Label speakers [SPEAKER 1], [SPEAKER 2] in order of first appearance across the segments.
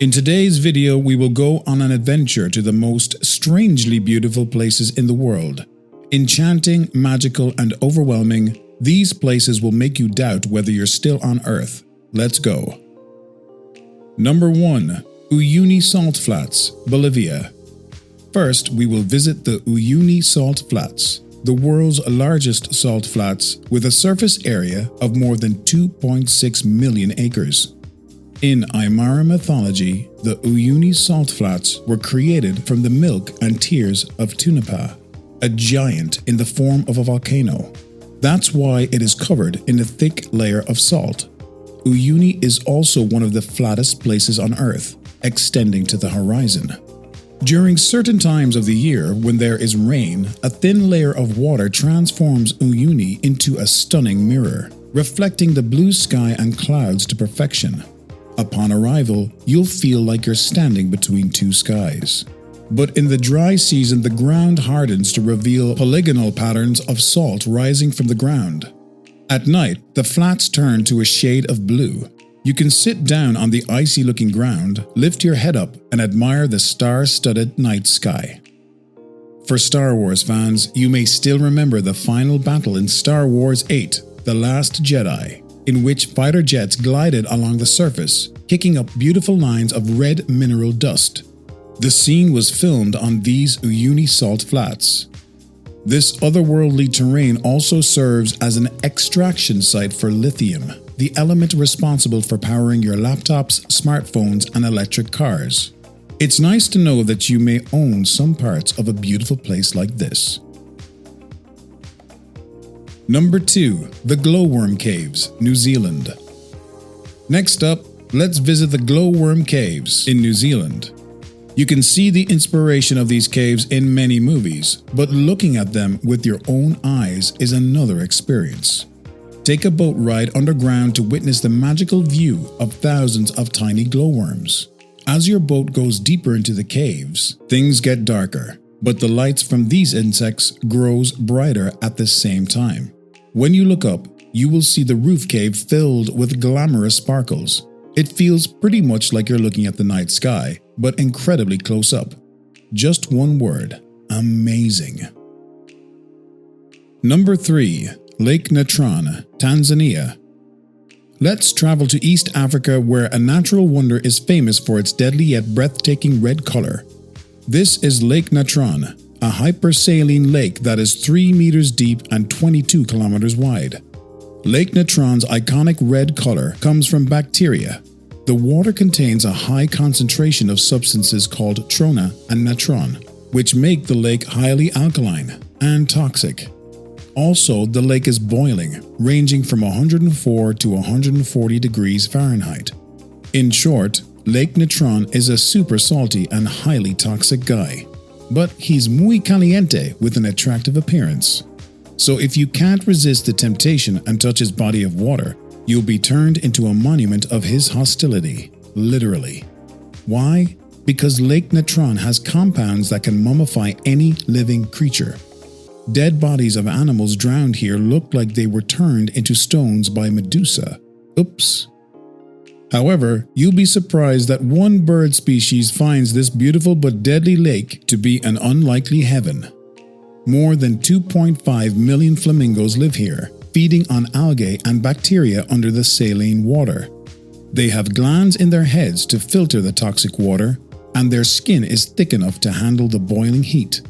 [SPEAKER 1] In today's video, we will go on an adventure to the most strangely beautiful places in the world. Enchanting, magical, and overwhelming, these places will make you doubt whether you're still on Earth. Let's go. Number 1. Uyuni Salt Flats, Bolivia. First, we will visit the Uyuni Salt Flats, the world's largest salt flats with a surface area of more than 2.6 million acres. In Aymara mythology, the Uyuni Salt Flats were created from the milk and tears of Tunapa, a giant in the form of a volcano. That's why it is covered in a thick layer of salt. Uyuni is also one of the flattest places on Earth, extending to the horizon. During certain times of the year when there is rain, a thin layer of water transforms Uyuni into a stunning mirror, reflecting the blue sky and clouds to perfection. Upon arrival, you'll feel like you're standing between two skies. But in the dry season, the ground hardens to reveal polygonal patterns of salt rising from the ground. At night, the flats turn to a shade of blue. You can sit down on the icy-looking ground, lift your head up, and admire the star-studded night sky. For Star Wars fans, you may still remember the final battle in Star Wars 8, The Last Jedi, in which fighter jets glided along the surface, kicking up beautiful lines of red mineral dust. The scene was filmed on these Uyuni Salt Flats. This otherworldly terrain also serves as an extraction site for lithium, the element responsible for powering your laptops, smartphones, and electric cars. It's nice to know that you may own some parts of a beautiful place like this. Number 2. The Glowworm Caves, New Zealand. Next up, let's visit the Glowworm Caves in New Zealand. You can see the inspiration of these caves in many movies, but looking at them with your own eyes is another experience. Take a boat ride underground to witness the magical view of thousands of tiny glowworms. As your boat goes deeper into the caves, things get darker, but the lights from these insects grows brighter at the same time. When you look up, you will see the roof cave filled with glamorous sparkles. It feels pretty much like you're looking at the night sky, but incredibly close up. Just one word: amazing. Number 3. Lake Natron, Tanzania. Let's travel to East Africa, where a natural wonder is famous for its deadly yet breathtaking red color. This is Lake Natron, a hypersaline lake that is 3 meters deep and 22 kilometers wide. Lake Natron's iconic red color comes from bacteria. The water contains a high concentration of substances called trona and natron, which make the lake highly alkaline and toxic. Also, the lake is boiling, ranging from 104 to 140 degrees Fahrenheit. In short, Lake Natron is a super salty and highly toxic guy. But he's muy caliente with an attractive appearance. So if you can't resist the temptation and touch his body of water, you'll be turned into a monument of his hostility, literally. Why? Because Lake Natron has compounds that can mummify any living creature. Dead bodies of animals drowned here look like they were turned into stones by Medusa. Oops. However, you'll be surprised that one bird species finds this beautiful but deadly lake to be an unlikely heaven. More than 2.5 million flamingos live here, feeding on algae and bacteria under the saline water. They have glands in their heads to filter the toxic water, and their skin is thick enough to handle the boiling heat.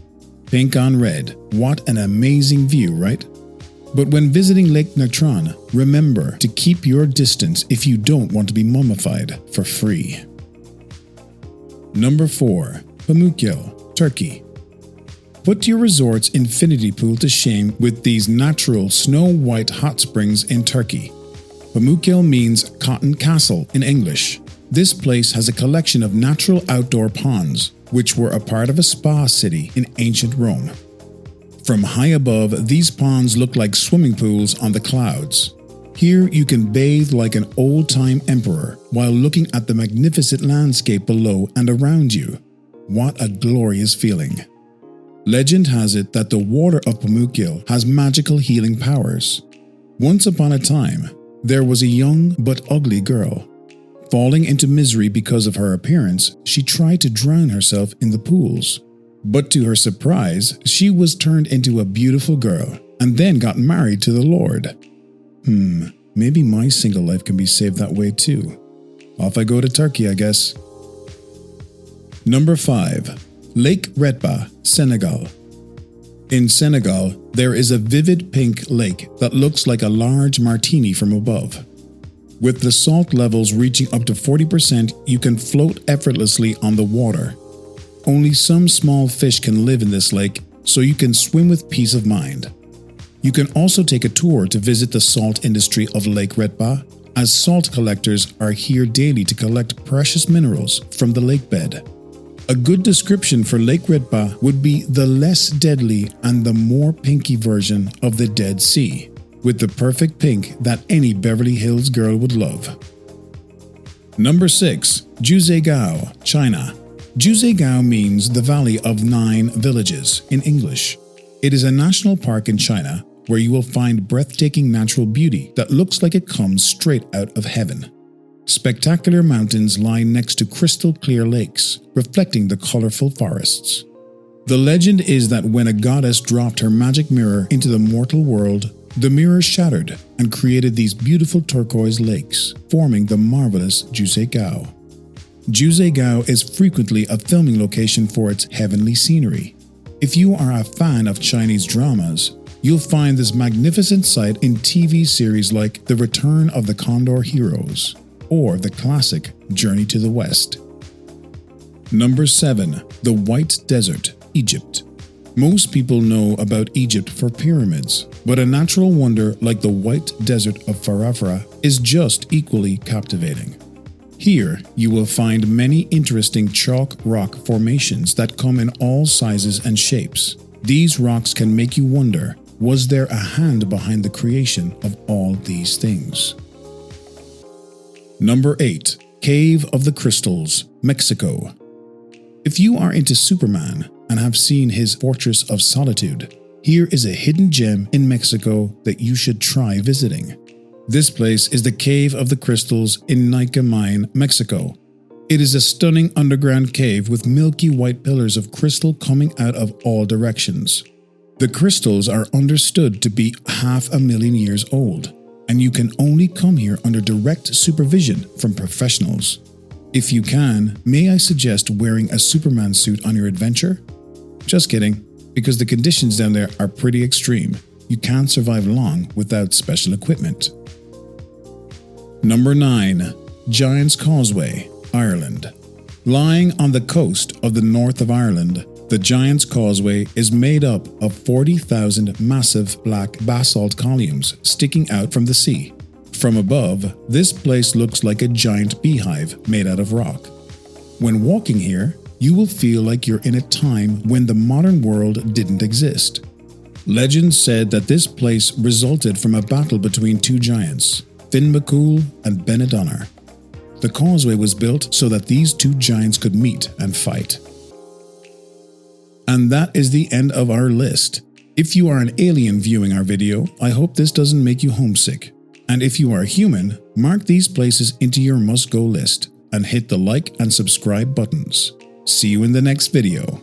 [SPEAKER 1] Pink on red, what an amazing view, right? But when visiting Lake Natron, remember to keep your distance if you don't want to be mummified for free. Number 4. Pamukkale, Turkey. Put your resort's infinity pool to shame with these natural snow-white hot springs in Turkey. Pamukkale means cotton castle in English. This place has a collection of natural outdoor ponds, which were a part of a spa city in ancient Rome. From high above, these ponds look like swimming pools on the clouds. Here you can bathe like an old-time emperor while looking at the magnificent landscape below and around you. What a glorious feeling! Legend has it that the water of Pamukkale has magical healing powers. Once upon a time, there was a young but ugly girl. Falling into misery because of her appearance, she tried to drown herself in the pools. But to her surprise, she was turned into a beautiful girl and then got married to the Lord. Maybe my single life can be saved that way too. Off I go to Turkey, I guess. Number 5. Lake Retba, Senegal. In Senegal, there is a vivid pink lake that looks like a large martini from above. With the salt levels reaching up to 40%, you can float effortlessly on the water. Only some small fish can live in this lake, so you can swim with peace of mind. You can also take a tour to visit the salt industry of Lake Retba, as salt collectors are here daily to collect precious minerals from the lake bed. A good description for Lake Retba would be the less deadly and the more pinky version of the Dead Sea, with the perfect pink that any Beverly Hills girl would love. Number 6. Jiuzhaigou, China. Jiuzhaigou means the Valley of 9 Villages in English. It is a national park in China where you will find breathtaking natural beauty that looks like it comes straight out of heaven. Spectacular mountains lie next to crystal clear lakes, reflecting the colorful forests. The legend is that when a goddess dropped her magic mirror into the mortal world, the mirror shattered and created these beautiful turquoise lakes, forming the marvelous Jiuzhaigou. Jiuzhaigou is frequently a filming location for its heavenly scenery. If you are a fan of Chinese dramas, you'll find this magnificent site in TV series like The Return of the Condor Heroes or the classic Journey to the West. Number 7. The White Desert, Egypt. Most people know about Egypt for pyramids, but a natural wonder like the White Desert of Farafra is just equally captivating. Here, you will find many interesting chalk rock formations that come in all sizes and shapes. These rocks can make you wonder, was there a hand behind the creation of all these things? Number 8. Cave of the Crystals, Mexico. If you are into Superman and have seen his Fortress of Solitude, here is a hidden gem in Mexico that you should try visiting. This place is the Cave of the Crystals in Nica Mine, Mexico. It is a stunning underground cave with milky white pillars of crystal coming out of all directions. The crystals are understood to be 500,000 years old, and you can only come here under direct supervision from professionals. If you can, may I suggest wearing a Superman suit on your adventure? Just kidding, because the conditions down there are pretty extreme. You can't survive long without special equipment. Number 9. Giant's Causeway, Ireland. Lying on the coast of the north of Ireland, the Giant's Causeway is made up of 40,000 massive black basalt columns sticking out from the sea. From above, this place looks like a giant beehive made out of rock. When walking here, you will feel like you're in a time when the modern world didn't exist. Legend said that this place resulted from a battle between two giants, Finn McCool and Benidorm. The causeway was built so that these two giants could meet and fight. And that is the end of our list. If you are an alien viewing our video, I hope this doesn't make you homesick. And if you are a human, mark these places into your must-go list and hit the like and subscribe buttons. See you in the next video.